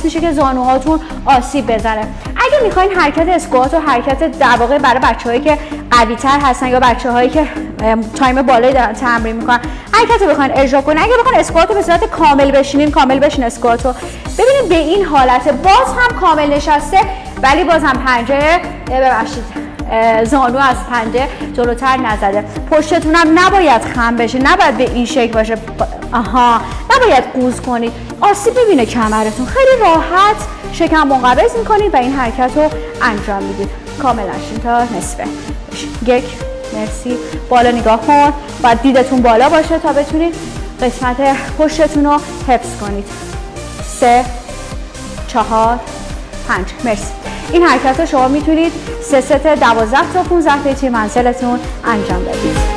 میشه که زانوهاتون آسیب بزنه. اگه میخواین حرکت اسکوات و حرکت در واقع برای بچه‌هایی که قوی‌تر هستن یا بچه‌هایی که تایم بالایی دارن تمرین میکنن حرکت رو بخواین اجرا کنین، اگه بخواین اسکوات رو به صورت کامل بشینین، کامل بشین اسکوات رو ببینید به این حالت باز هم کامل نشسته، ولی باز هم پنجه ببخشید زانو از پنجه جلوتر نزده. پشتتون هم نباید خم بشه، نباید به این شکل باشه، نباید قوز کنید، آسیب ببینه کمرتون. خیلی راحت شکم منقبض میکنید و این حرکت رو انجام میدید. کامل نشین تا نصفه. یک، مرسی. بالا نگاه کن، باید دیدتون بالا باشه تا بتونید قسمت پشتتون رو حفظ کنید. 3 4 5 مرسی. این حرکت رو شما میتونید 3 ست 12 تا 15 تا منزلتون انجام بدید.